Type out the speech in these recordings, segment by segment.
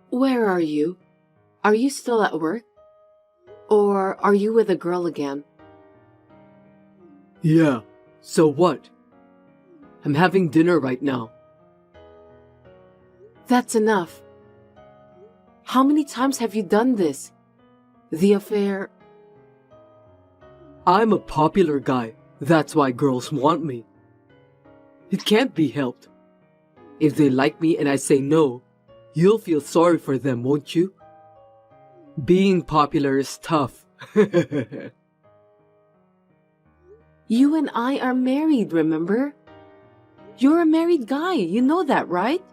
Where are you? Are you still at work? Or are you with a girl again? Yeah, so what? I'm having dinner right now. That's enough. How many times have you done this? The affair... I'm a popular guy. That's why girls want me. It can't be helped. If they like me and I say no, you'll feel sorry for them, won't you? Being popular is tough. You and I are married, remember? You're a married guy, you know that, right?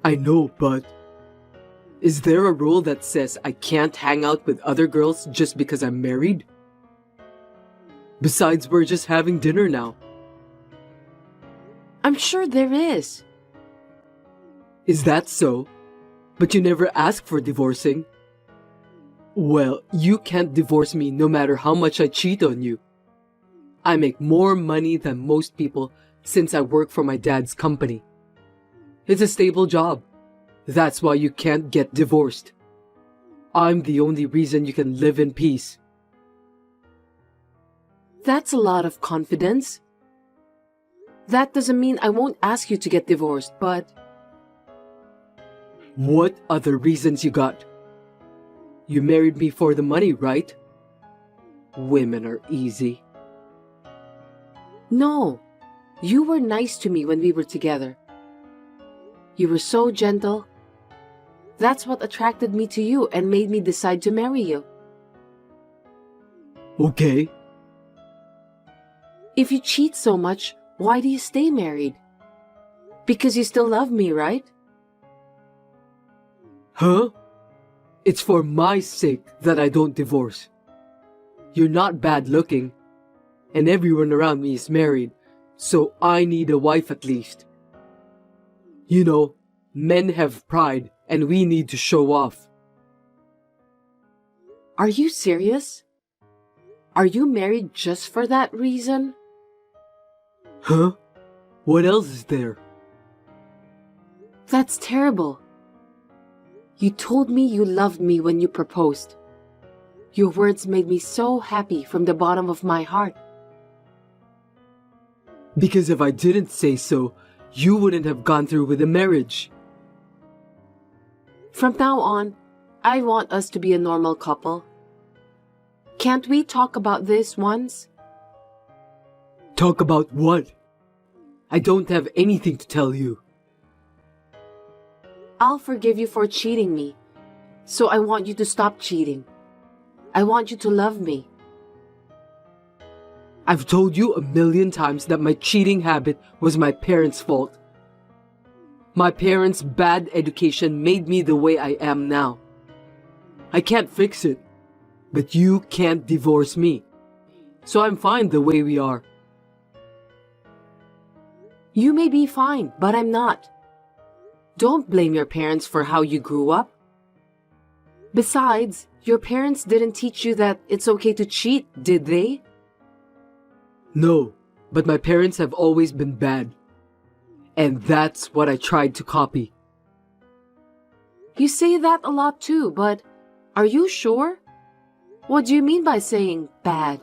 I know, but is there a rule that says I can't hang out with other girls just because I'm married? Besides, we're just having dinner now. I'm sure there is. Is that so? But you never asked for divorcing. Well, you can't divorce me no matter how much I cheat on you. I make more money than most people since I work for my dad's company. It's a stable job. That's why you can't get divorced. I'm the only reason you can live in peace. That's a lot of confidence. That doesn't mean I won't ask you to get divorced, but... What other reasons you got? You married me for the money, right? Women are easy. No, you were nice to me when we were together. You were so gentle. That's what attracted me to you and made me decide to marry you. Okay. If you cheat so much, why do you stay married? Because you still love me, right? Huh? It's for my sake that I don't divorce. You're not bad looking, and everyone around me is married, so I need a wife at least. You know, men have pride, and we need to show off. Are you serious? Are you married just for that reason? Huh? What else is there? That's terrible. You told me you loved me when you proposed. Your words made me so happy from the bottom of my heart. Because if I didn't say so, you wouldn't have gone through with the marriage. From now on, I want us to be a normal couple. Can't we talk about this once? Talk about what? I don't have anything to tell you. I'll forgive you for cheating me, so I want you to stop cheating. I want you to love me. I've told you a million times that my cheating habit was my parents' fault. My parents' bad education made me the way I am now. I can't fix it, but you can't divorce me. So I'm fine the way we are. You may be fine, but I'm not. Don't blame your parents for how you grew up. Besides, your parents didn't teach you that it's okay to cheat, did they? No, but my parents have always been bad. And that's what I tried to copy. You say that a lot too, but are you sure? What do you mean by saying bad?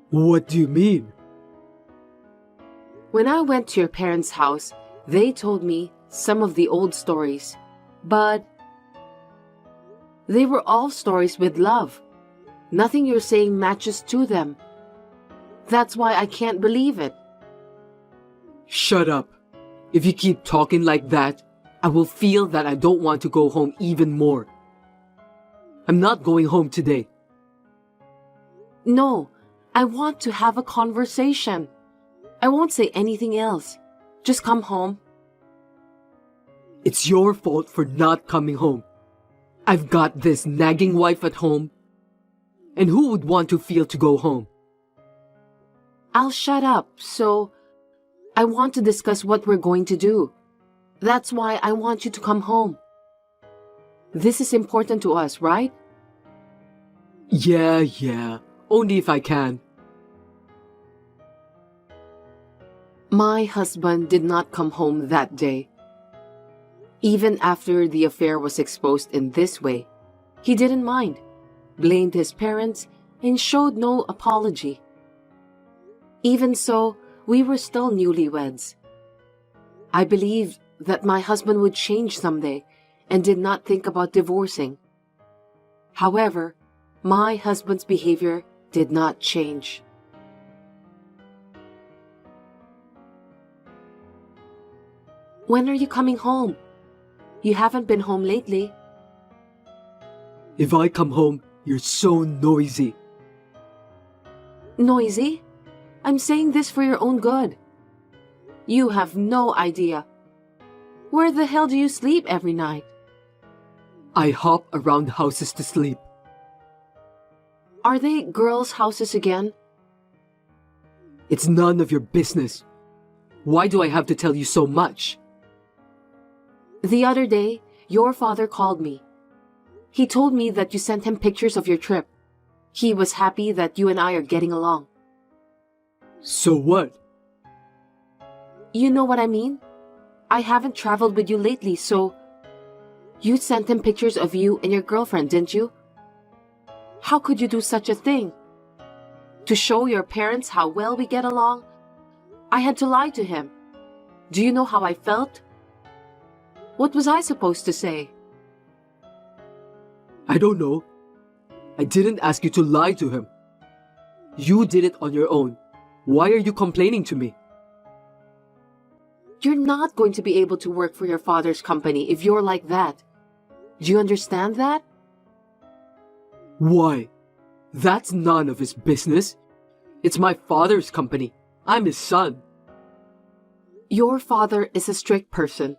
What do you mean? When I went to your parents' house, they told me some of the old stories, but they were all stories with love. Nothing you're saying matches to them. That's why I can't believe it. Shut up. If you keep talking like that, I will feel that I don't want to go home even more. I'm not going home today. No, I want to have a conversation. I won't say anything else. Just come home. It's your fault for not coming home. I've got this nagging wife at home. And who would want to feel to go home? I'll shut up, so I want to discuss what we're going to do. That's why I want you to come home. This is important to us, right? Yeah. Only if I can. My husband did not come home that day. Even after the affair was exposed in this way, he didn't mind, blamed his parents, and showed no apology. Even so, we were still newlyweds. I believed that my husband would change someday and did not think about divorcing. However, my husband's behavior did not change. When are you coming home? You haven't been home lately. If I come home, you're so noisy. Noisy? I'm saying this for your own good. You have no idea. Where the hell do you sleep every night? I hop around houses to sleep. Are they girls' houses again? It's none of your business. Why do I have to tell you so much? The other day, your father called me. He told me that you sent him pictures of your trip. He was happy that you and I are getting along. So what? You know what I mean? I haven't traveled with you lately, so... You sent him pictures of you and your girlfriend, didn't you? How could you do such a thing? To show your parents how well we get along? I had to lie to him. Do you know how I felt? What was I supposed to say? I don't know. I didn't ask you to lie to him. You did it on your own. Why are you complaining to me? You're not going to be able to work for your father's company if you're like that. Do you understand that? Why? That's none of his business. It's my father's company. I'm his son. Your father is a strict person.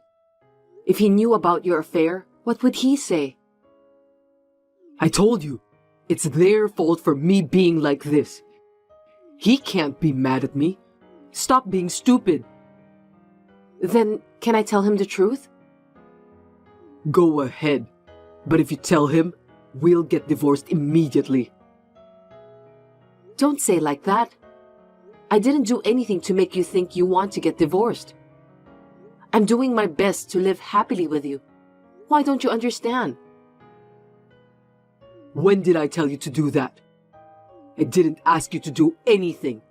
If he knew about your affair, what would he say? I told you, it's their fault for me being like this. He can't be mad at me. Stop being stupid. Then, can I tell him the truth? Go ahead. But if you tell him, we'll get divorced immediately. Don't say like that. I didn't do anything to make you think you want to get divorced. I'm doing my best to live happily with you. Why don't you understand? When did I tell you to do that? I didn't ask you to do anything.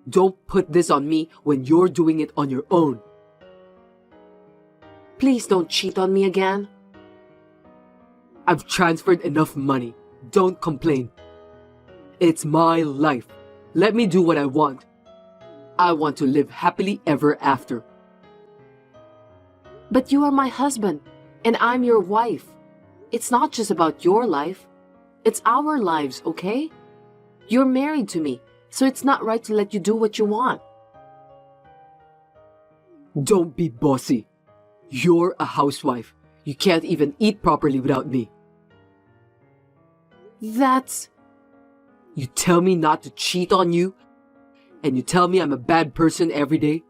Don't put this on me when you're doing it on your own. Please don't cheat on me again. I've transferred enough money. Don't complain. It's my life. Let me do what I want. I want to live happily ever after. But you are my husband, and I'm your wife. It's not just about your life. It's our lives, okay? You're married to me, so it's not right to let you do what you want. Don't be bossy. You're a housewife. You can't even eat properly without me. That's... You tell me not to cheat on you, and you tell me I'm a bad person every day.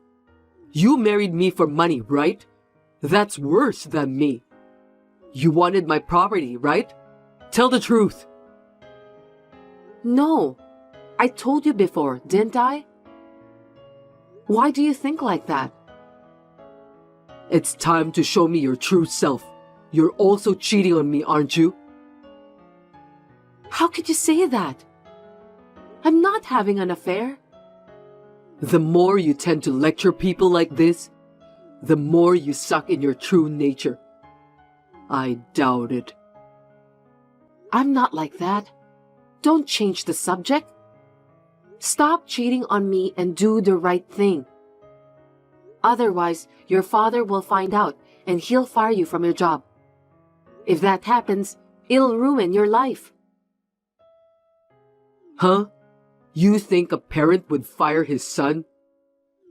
You married me for money, right? That's worse than me. You wanted my property, right? Tell the truth. No. I told you before, didn't I? Why do you think like that? It's time to show me your true self. You're also cheating on me, aren't you? How could you say that? I'm not having an affair. The more you tend to lecture people like this, the more you suck in your true nature. I doubt it. I'm not like that. Don't change the subject. Stop cheating on me and do the right thing. Otherwise, your father will find out and he'll fire you from your job. If that happens, it'll ruin your life. Huh? You think a parent would fire his son?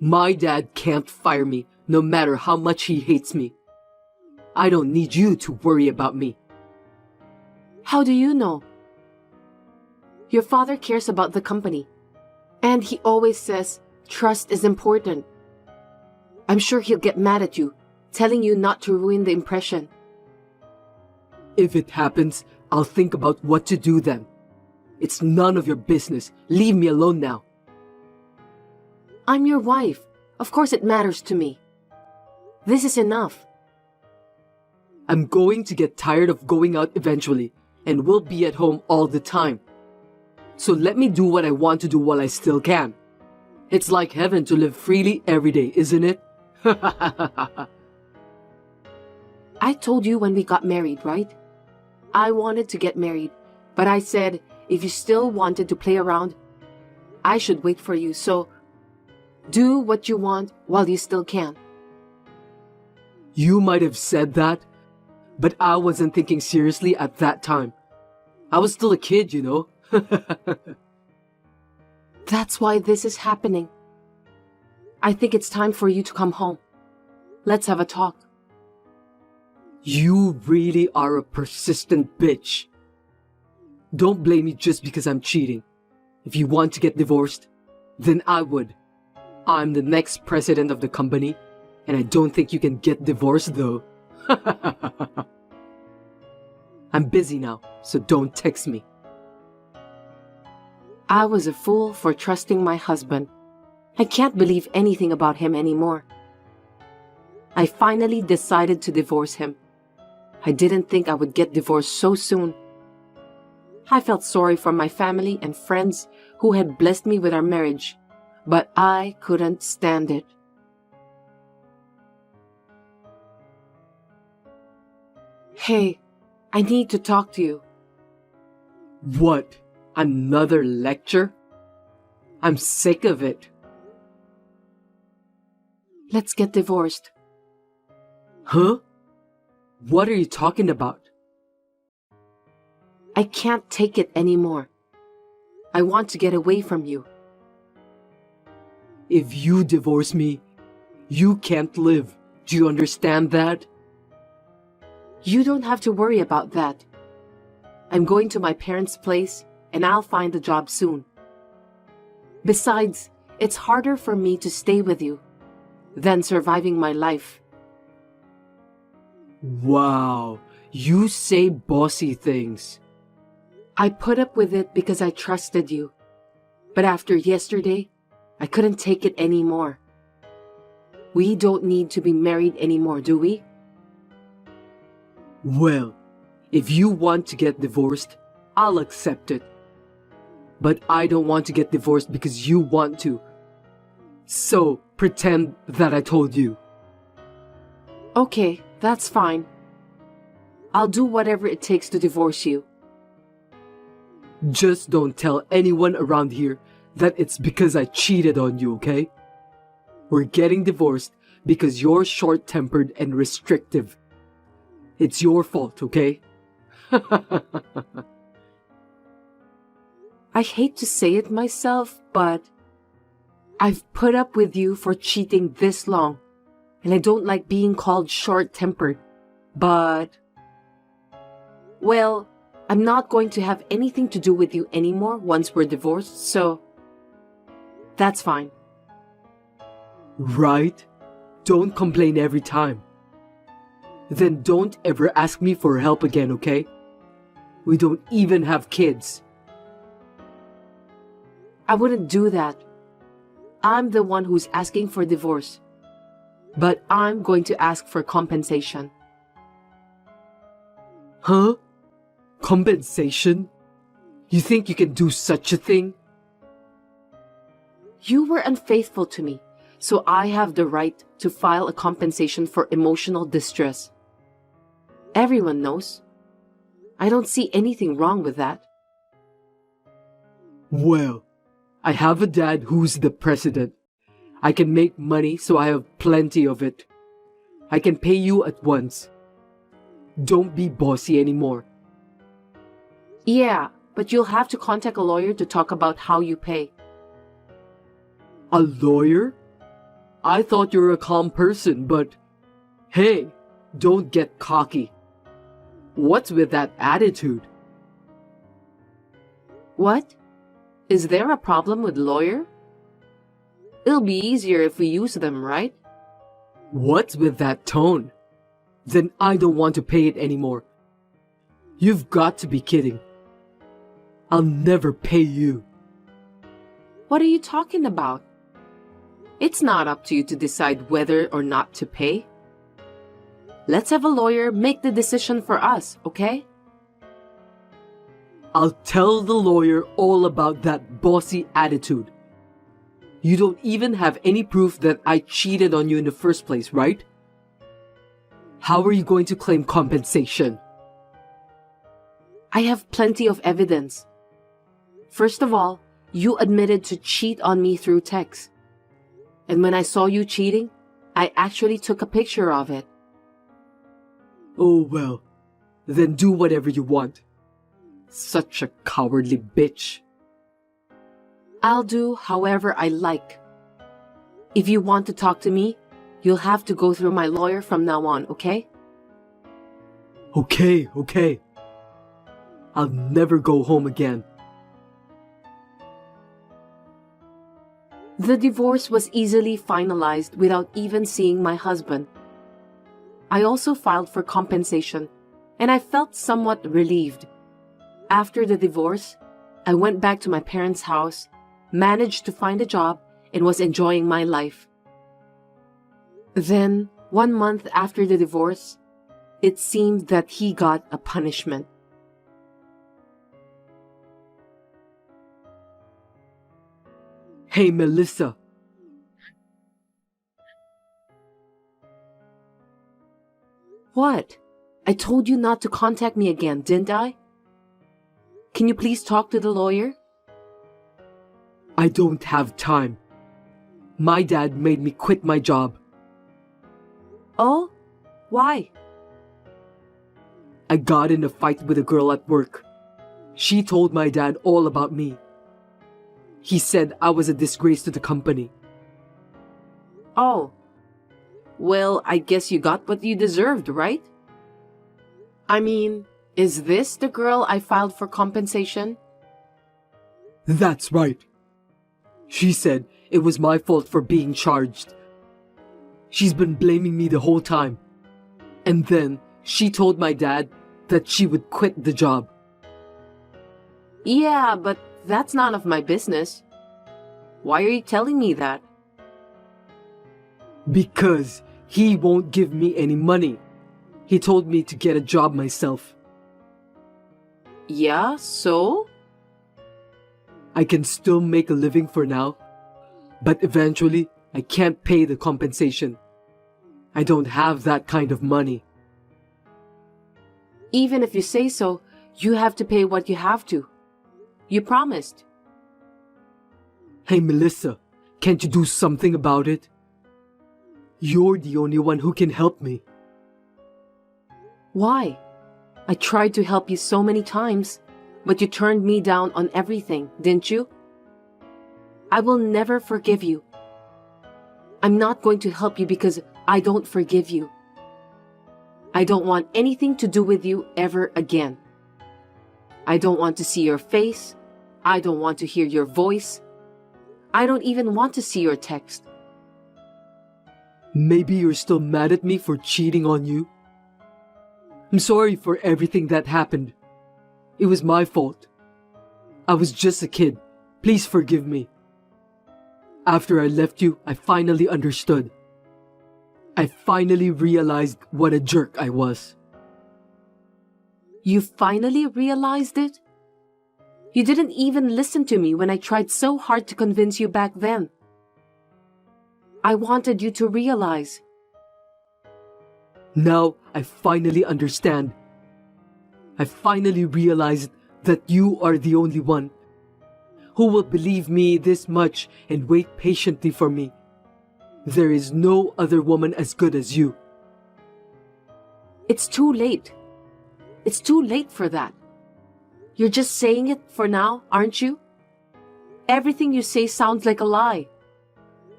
My dad can't fire me, no matter how much he hates me. I don't need you to worry about me. How do you know? Your father cares about the company. And he always says trust is important. I'm sure he'll get mad at you, telling you not to ruin the impression. If it happens, I'll think about what to do then. It's none of your business. Leave me alone now. I'm your wife. Of course it matters to me. This is enough. I'm going to get tired of going out eventually and will be at home all the time. So let me do what I want to do while I still can. It's like heaven to live freely every day, isn't it? I told you when we got married, right? I wanted to get married, but I said if you still wanted to play around, I should wait for you, so do what you want while you still can. You might have said that, but I wasn't thinking seriously at that time. I was still a kid, you know. That's why this is happening. I think it's time for you to come home. Let's have a talk. You really are a persistent bitch. Don't blame me just because I'm cheating. If you want to get divorced, then I would. I'm the next president of the company, and I don't think you can get divorced though. I'm busy now, so don't text me. I was a fool for trusting my husband. I can't believe anything about him anymore. I finally decided to divorce him. I didn't think I would get divorced so soon. I felt sorry for my family and friends who had blessed me with our marriage, but I couldn't stand it. Hey, I need to talk to you. What? Another lecture? I'm sick of it. Let's get divorced. Huh? What are you talking about? I can't take it anymore. I want to get away from you. If you divorce me, you can't live. Do you understand that? You don't have to worry about that. I'm going to my parents' place and I'll find a job soon. Besides, it's harder for me to stay with you than surviving my life. Wow, you say bossy things. I put up with it because I trusted you. But after yesterday, I couldn't take it anymore. We don't need to be married anymore, do we? Well, if you want to get divorced, I'll accept it. But I don't want to get divorced because you want to. So, pretend that I told you. Okay, that's fine. I'll do whatever it takes to divorce you. Just don't tell anyone around here that it's because I cheated on you, okay? We're getting divorced because you're short-tempered and restrictive. It's your fault, okay? I hate to say it myself, but I've put up with you for cheating this long, and I don't like being called short-tempered, but... Well, I'm not going to have anything to do with you anymore once we're divorced, so... That's fine. Right? Don't complain every time. Then don't ever ask me for help again, okay? We don't even have kids. I wouldn't do that. I'm the one who's asking for divorce. But I'm going to ask for compensation. Huh? Compensation? You think you can do such a thing? You were unfaithful to me, so I have the right to file a compensation for emotional distress. Everyone knows. I don't see anything wrong with that. Well, I have a dad who's the president. I can make money, so I have plenty of it. I can pay you at once. Don't be bossy anymore. Yeah, but you'll have to contact a lawyer to talk about how you pay. A lawyer? I thought you were a calm person, but... Hey, don't get cocky. What's with that attitude? What? Is there a problem with lawyer? It'll be easier if we use them, right? What's with that tone? Then I don't want to pay it anymore. You've got to be kidding. I'll never pay you. What are you talking about? It's not up to you to decide whether or not to pay. Let's have a lawyer make the decision for us, okay? I'll tell the lawyer all about that bossy attitude. You don't even have any proof that I cheated on you in the first place, right? How are you going to claim compensation? I have plenty of evidence. First of all, you admitted to cheat on me through text. And when I saw you cheating, I actually took a picture of it. Oh well, then do whatever you want. Such a cowardly bitch. I'll do however I like. If you want to talk to me, you'll have to go through my lawyer from now on, okay? Okay. I'll never go home again. The divorce was easily finalized without even seeing my husband. I also filed for compensation, and I felt somewhat relieved. After the divorce, I went back to my parents' house, managed to find a job, and was enjoying my life. Then, 1 month after the divorce, it seemed that he got a punishment. Hey, Melissa. What? I told you not to contact me again, didn't I? Can you please talk to the lawyer? I don't have time. My dad made me quit my job. Oh? Why? I got in a fight with a girl at work. She told my dad all about me. He said I was a disgrace to the company. Oh. Well, I guess you got what you deserved, right? I mean, is this the girl I filed for compensation? That's right. She said it was my fault for being charged. She's been blaming me the whole time. And then she told my dad that she would quit the job. Yeah, but that's none of my business. Why are you telling me that? Because he won't give me any money. He told me to get a job myself. Yeah, so? I can still make a living for now, but eventually I can't pay the compensation. I don't have that kind of money. Even if you say so, you have to pay what you have to. You promised. Hey, Melissa, can't you do something about it? You're the only one who can help me. Why? I tried to help you so many times, but you turned me down on everything, didn't you? I will never forgive you. I'm not going to help you because I don't forgive you. I don't want anything to do with you ever again. I don't want to see your face. I don't want to hear your voice. I don't even want to see your text. Maybe you're still mad at me for cheating on you. I'm sorry for everything that happened. It was my fault. I was just a kid. Please forgive me. After I left you, I finally understood. I finally realized what a jerk I was. You finally realized it? You didn't even listen to me when I tried so hard to convince you back then. I wanted you to realize. Now I finally understand. I finally realized that you are the only one who will believe me this much and wait patiently for me. There is no other woman as good as you. It's too late. It's too late for that. You're just saying it for now, aren't you? Everything you say sounds like a lie.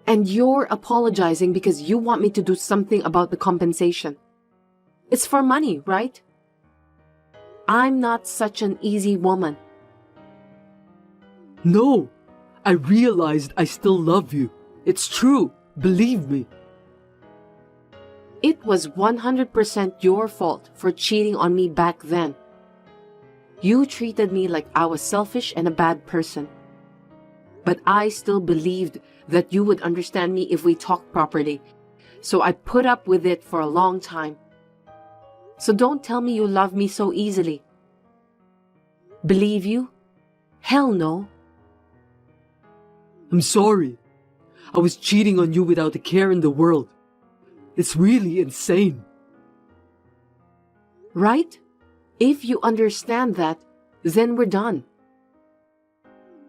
And you're apologizing because you want me to do something about the compensation. It's for money, right? I'm not such an easy woman. No, I realized I still love you. It's true, believe me. It was 100% your fault for cheating on me back then. You treated me like I was selfish and a bad person. But I still believed that you would understand me if we talked properly, so I put up with it for a long time. So don't tell me you love me so easily. Believe you? Hell no. I'm sorry. I was cheating on you without a care in the world. It's really insane. Right? If you understand that, then we're done.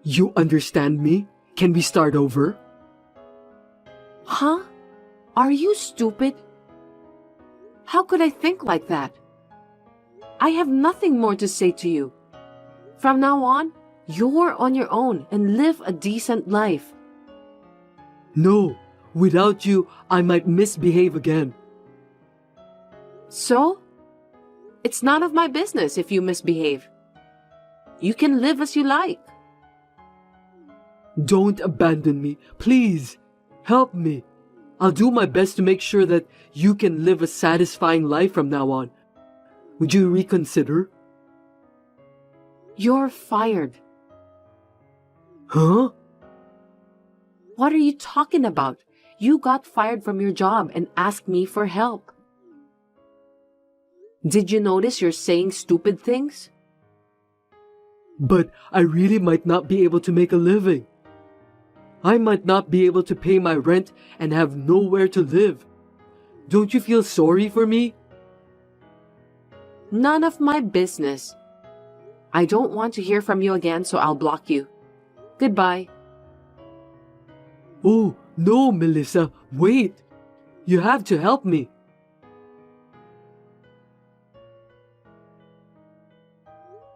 You understand me? Can we start over? Huh? Are you stupid? How could I think like that? I have nothing more to say to you. From now on, you're on your own and live a decent life. No, without you, I might misbehave again. So? It's none of my business if you misbehave. You can live as you like. Don't abandon me, please. Help me. I'll do my best to make sure that you can live a satisfying life from now on. Would you reconsider? You're fired. Huh? What are you talking about? You got fired from your job and asked me for help. Did you notice you're saying stupid things? But I really might not be able to make a living. I might not be able to pay my rent and have nowhere to live. Don't you feel sorry for me? None of my business. I don't want to hear from you again, so I'll block you. Goodbye. Oh, no, Melissa, wait. You have to help me.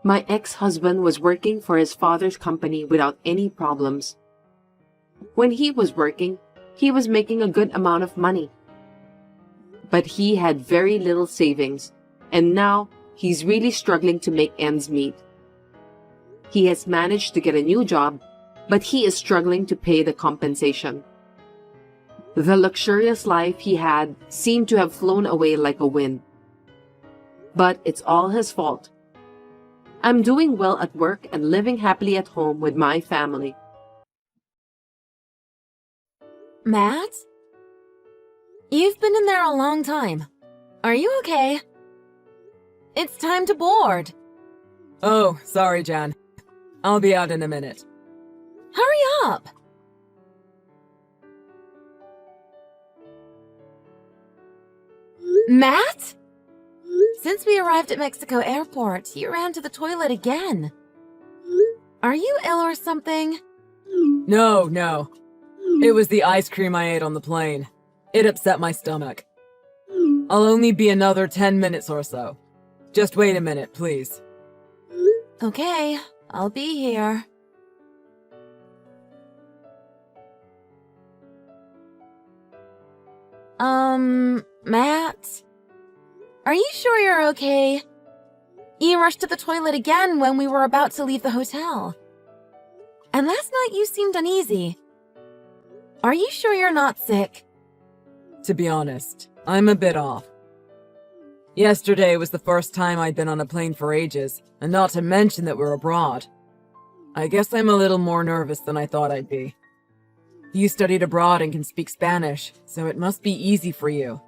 My ex-husband was working for his father's company without any problems. When he was working, he was making a good amount of money. But he had very little savings, and now he's really struggling to make ends meet. He has managed to get a new job, but he is struggling to pay the compensation. The luxurious life he had seemed to have flown away like a wind. But it's all his fault. I'm doing well at work and living happily at home with my family. Matt? You've been in there a long time. Are you okay? It's time to board. Oh, sorry, Jan. I'll be out in a minute. Hurry up! Matt? Since we arrived at Mexico Airport, you ran to the toilet again. Are you ill or something? No. It was the ice cream I ate on the plane. It upset my stomach. I'll only be another 10 minutes or so. Just wait a minute, please. Okay, I'll be here. Matt? Are you sure you're okay? You rushed to the toilet again when we were about to leave the hotel. And last night you seemed uneasy. Are you sure you're not sick? To be honest, I'm a bit off. Yesterday was the first time I'd been on a plane for ages, and not to mention that we're abroad. I guess I'm a little more nervous than I thought I'd be. You studied abroad and can speak Spanish, so it must be easy for you.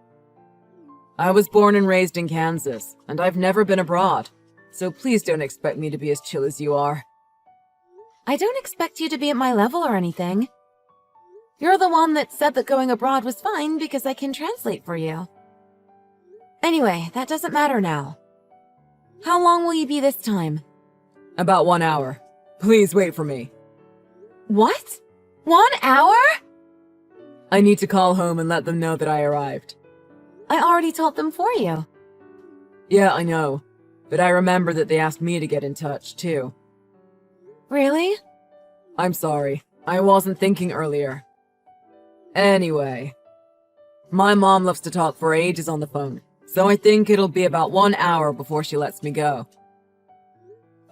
I was born and raised in Kansas, and I've never been abroad, so please don't expect me to be as chill as you are. I don't expect you to be at my level or anything. You're the one that said that going abroad was fine because I can translate for you. Anyway, that doesn't matter now. How long will you be this time? About 1 hour. Please wait for me. What? 1 hour? I need to call home and let them know that I arrived. I already told them for you. Yeah, I know. But I remember that they asked me to get in touch, too. Really? I'm sorry. I wasn't thinking earlier. Anyway. My mom loves to talk for ages on the phone, so I think it'll be about 1 hour before she lets me go.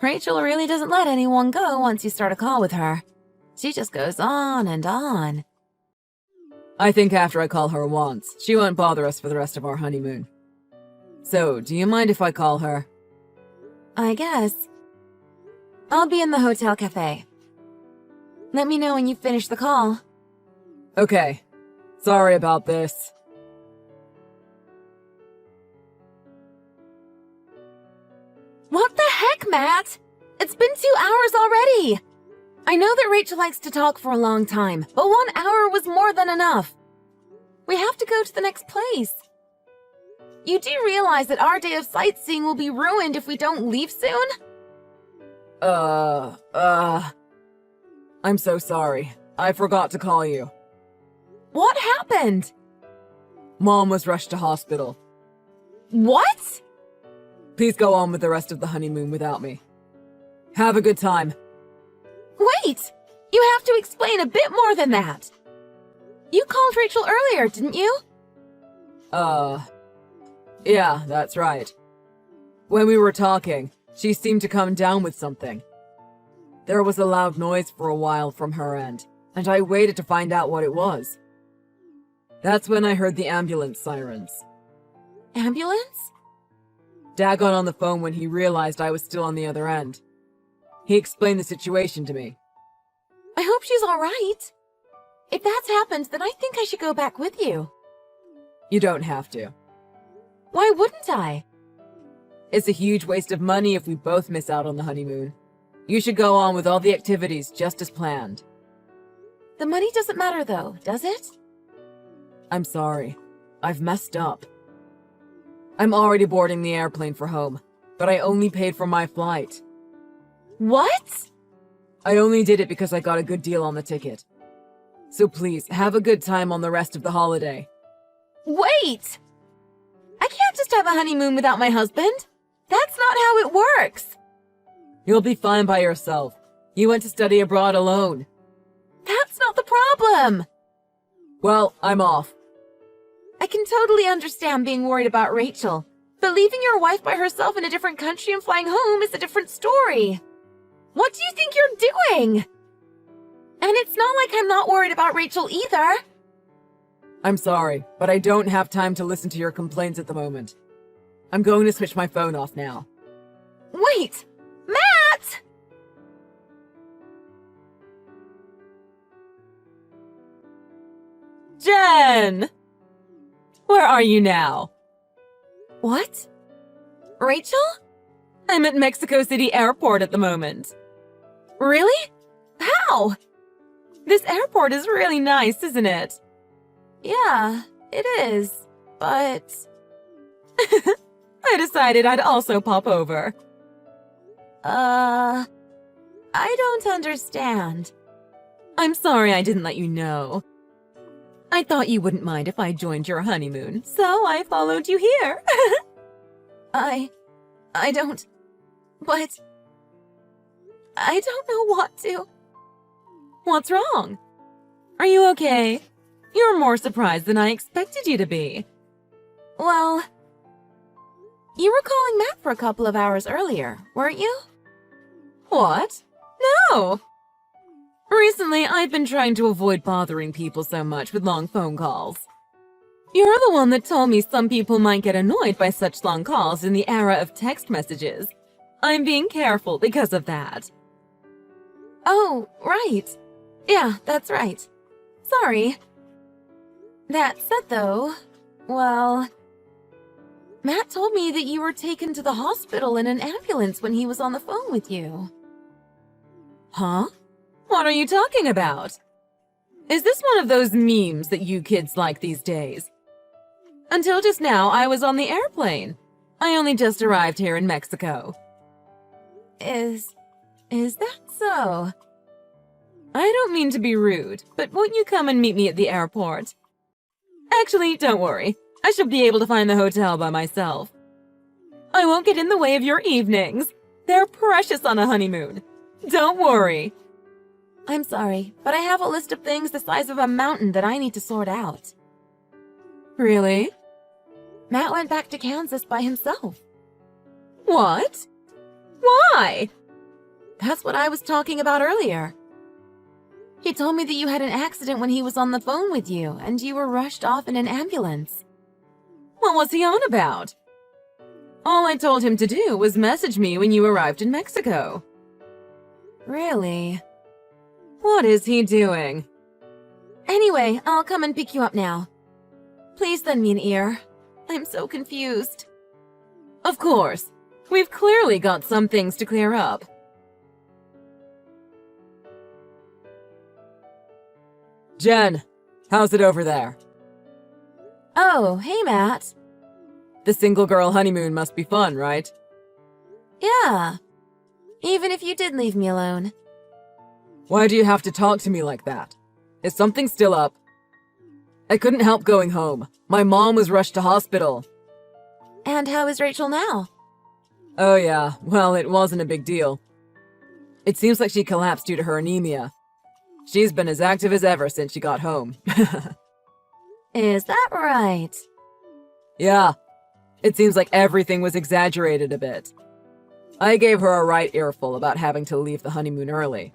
Rachel really doesn't let anyone go once you start a call with her. She just goes on and on. I think after I call her once, she won't bother us for the rest of our honeymoon. So, do you mind if I call her? I guess. I'll be in the hotel cafe. Let me know when you finish the call. Okay. Sorry about this. What the heck, Matt? It's been 2 hours already! I know that Rachel likes to talk for a long time, but 1 hour was more than enough. We have to go to the next place. You do realize that our day of sightseeing will be ruined if we don't leave soon? I'm so sorry. I forgot to call you. What happened? Mom was rushed to hospital. What? Please go on with the rest of the honeymoon without me. Have a good time. Wait! You have to explain a bit more than that. You called Rachel earlier, didn't you? Yeah, that's right. When we were talking, she seemed to come down with something. There was a loud noise for a while from her end, and I waited to find out what it was. That's when I heard the ambulance sirens. Ambulance? Dad got on the phone when he realized I was still on the other end. He explained the situation to me. I hope she's alright. If that's happened, then I think I should go back with you. You don't have to. Why wouldn't I? It's a huge waste of money if we both miss out on the honeymoon. You should go on with all the activities just as planned. The money doesn't matter though, does it? I'm sorry. I've messed up. I'm already boarding the airplane for home, but I only paid for my flight. What? I only did it because I got a good deal on the ticket. So please, have a good time on the rest of the holiday. Wait! I can't just have a honeymoon without my husband. That's not how it works. You'll be fine by yourself. You went to study abroad alone. That's not the problem. Well, I'm off. I can totally understand being worried about Rachel, but leaving your wife by herself in a different country and flying home is a different story. What do you think you're doing? And it's not like I'm not worried about Rachel either. I'm sorry, but I don't have time to listen to your complaints at the moment. I'm going to switch my phone off now. Wait! Matt! Jen! Where are you now? What? Rachel? I'm at Mexico City Airport at the moment. Really? How? This airport is really nice, isn't it? Yeah, it is, but... I decided I'd also pop over. I don't understand. I'm sorry I didn't let you know. I thought you wouldn't mind if I joined your honeymoon, so I followed you here. I don't... But... I don't know what to... What's wrong? Are you okay? You're more surprised than I expected you to be. Well... You were calling Matt for a couple of hours earlier, weren't you? What? No! Recently, I've been trying to avoid bothering people so much with long phone calls. You're the one that told me some people might get annoyed by such long calls in the era of text messages. I'm being careful because of that. Oh, right. Yeah, that's right. Sorry. That said, though, well... Matt told me that you were taken to the hospital in an ambulance when he was on the phone with you. Huh? What are you talking about? Is this one of those memes that you kids like these days? Until just now, I was on the airplane. I only just arrived here in Mexico. Is that so? I don't mean to be rude, but won't you come and meet me at the airport? Actually, don't worry. I should be able to find the hotel by myself. I won't get in the way of your evenings. They're precious on a honeymoon. Don't worry. I'm sorry, but I have a list of things the size of a mountain that I need to sort out. Really? Matt went back to Kansas by himself. What? Why? That's what I was talking about earlier. He told me that you had an accident when he was on the phone with you, and you were rushed off in an ambulance. What was he on about? All I told him to do was message me when you arrived in Mexico. Really? What is he doing? Anyway, I'll come and pick you up now. Please lend me an ear. I'm so confused. Of course. We've clearly got some things to clear up. Jen, how's it over there? Oh, hey, Matt. The single girl honeymoon must be fun, right? Yeah. Even if you did leave me alone. Why do you have to talk to me like that? Is something still up? I couldn't help going home. My mom was rushed to hospital. And how is Rachel now? Oh yeah, well, it wasn't a big deal. It seems like she collapsed due to her anemia. She's been as active as ever since she got home. Is that right? Yeah, it seems like everything was exaggerated a bit. I gave her a right earful about having to leave the honeymoon early.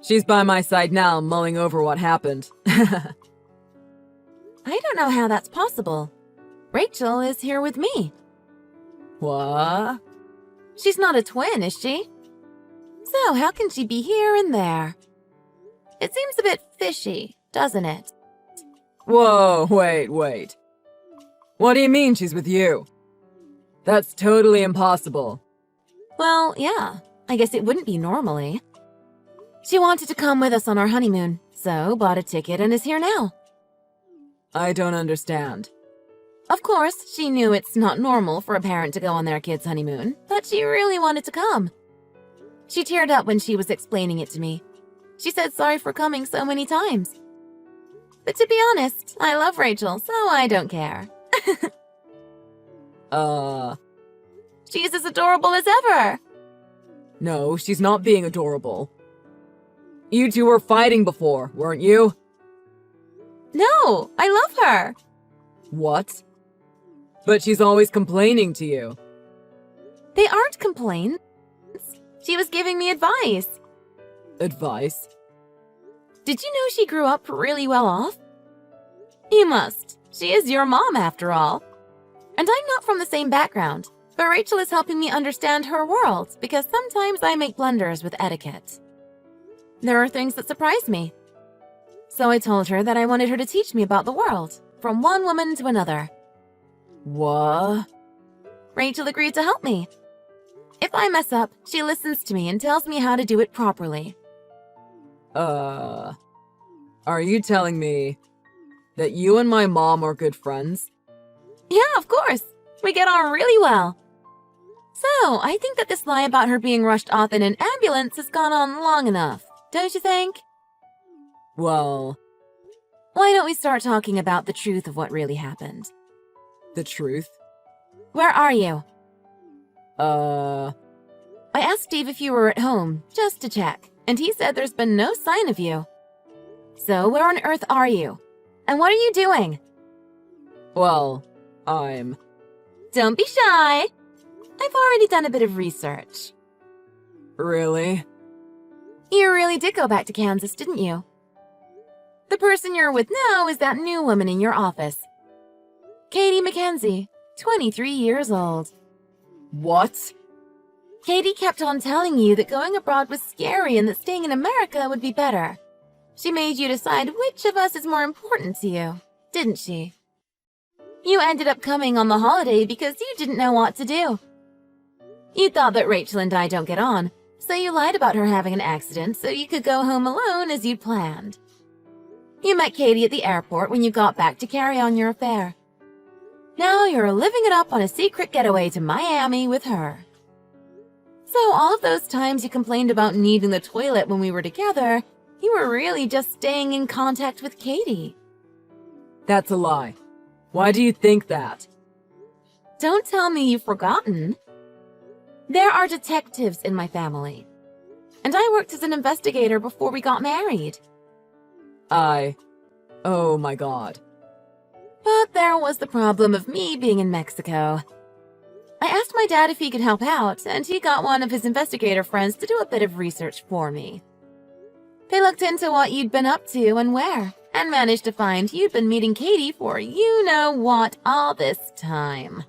She's by my side now, mulling over what happened. I don't know how that's possible. Rachel is here with me. What? She's not a twin, is she? So how can she be here and there? It seems a bit fishy, doesn't it? Whoa, wait. What do you mean she's with you? That's totally impossible. Well, yeah. I guess it wouldn't be normally. She wanted to come with us on our honeymoon, so bought a ticket and is here now. I don't understand. Of course, she knew it's not normal for a parent to go on their kid's honeymoon, but she really wanted to come. She teared up when she was explaining it to me. She said sorry for coming so many times. But to be honest, I love Rachel, so I don't care. She's as adorable as ever. No, she's not being adorable. You two were fighting before, weren't you? No, I love her. What? But she's always complaining to you. They aren't complaints. She was giving me advice. Advice? Did you know she grew up really well off? You must. She is your mom, after all. And I'm not from the same background, but Rachel is helping me understand her world because sometimes I make blunders with etiquette. There are things that surprise me. So I told her that I wanted her to teach me about the world, from one woman to another. What? Rachel agreed to help me. If I mess up, she listens to me and tells me how to do it properly. Are you telling me that you and my mom are good friends? Yeah, of course. We get on really well. So, I think that this lie about her being rushed off in an ambulance has gone on long enough, don't you think? Well, why don't we start talking about the truth of what really happened? The truth? Where are you? I asked Steve if you were at home, just to check, and he said there's been no sign of you. So, where on earth are you? And what are you doing? Well, Don't be shy. I've already done a bit of research. Really? You really did go back to Kansas, didn't you? The person you're with now is that new woman in your office. Katie Mackenzie, 23 years old. What? Katie kept on telling you that going abroad was scary and that staying in America would be better. She made you decide which of us is more important to you, didn't she? You ended up coming on the holiday because you didn't know what to do. You thought that Rachel and I don't get on, so you lied about her having an accident so you could go home alone as you'd planned. You met Katie at the airport when you got back to carry on your affair. Now you're living it up on a secret getaway to Miami with her. So all of those times you complained about needing the toilet when we were together, you were really just staying in contact with Katie. That's a lie. Why do you think that? Don't tell me you've forgotten. There are detectives in my family. And I worked as an investigator before we got married. Oh my god. But there was the problem of me being in Mexico. I asked my dad if he could help out, and he got one of his investigator friends to do a bit of research for me. They looked into what you'd been up to and where, and managed to find you'd been meeting Katie for you-know-what all this time.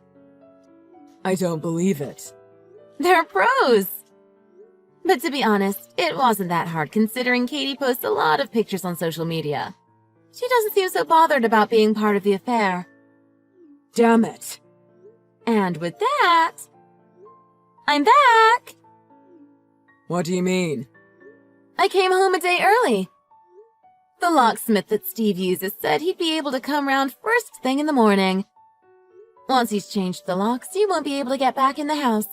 I don't believe it. They're pros! But to be honest, it wasn't that hard considering Katie posts a lot of pictures on social media. She doesn't seem so bothered about being part of the affair. Damn it. And with that, I'm back! What do you mean? I came home a day early. The locksmith that Steve uses said he'd be able to come round first thing in the morning. Once he's changed the locks, you won't be able to get back in the house.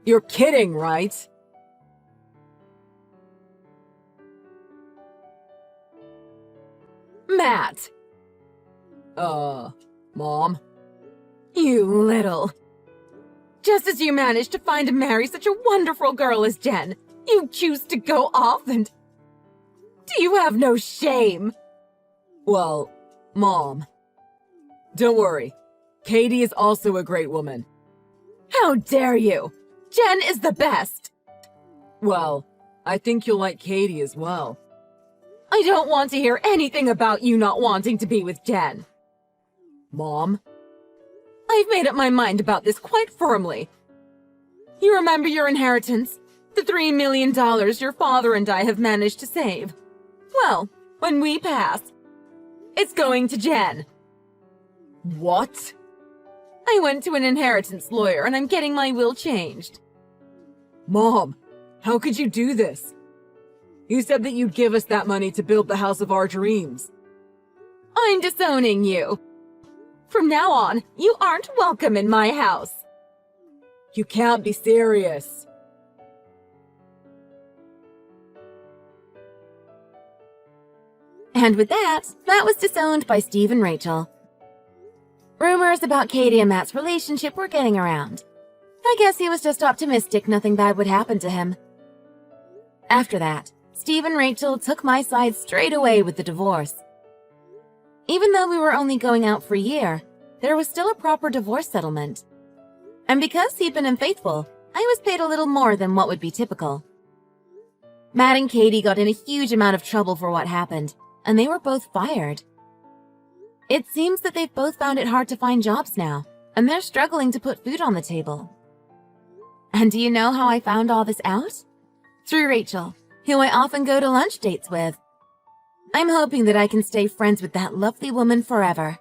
You're kidding, right? Matt! Mom? You little. Just as you managed to find and marry such a wonderful girl as Jen, you choose to go off and... Do you have no shame? Well, Mom. Don't worry. Katie is also a great woman. How dare you? Jen is the best. Well, I think you'll like Katie as well. I don't want to hear anything about you not wanting to be with Jen. Mom? I've made up my mind about this quite firmly. You remember your inheritance? The $3 million your father and I have managed to save. Well, when we pass, it's going to Jen. What? I went to an inheritance lawyer and I'm getting my will changed. Mom, how could you do this? You said that you'd give us that money to build the house of our dreams. I'm disowning you. From now on, you aren't welcome in my house. You can't be serious. And with that, Matt was disowned by Steve and Rachel. Rumors about Katie and Matt's relationship were getting around. I guess he was just optimistic nothing bad would happen to him. After that, Steve and Rachel took my side straight away with the divorce. Even though we were only going out for a year, there was still a proper divorce settlement. And because he'd been unfaithful, I was paid a little more than what would be typical. Matt and Katie got in a huge amount of trouble for what happened, and they were both fired. It seems that they've both found it hard to find jobs now, and they're struggling to put food on the table. And do you know how I found all this out? Through Rachel, who I often go to lunch dates with. I'm hoping that I can stay friends with that lovely woman forever.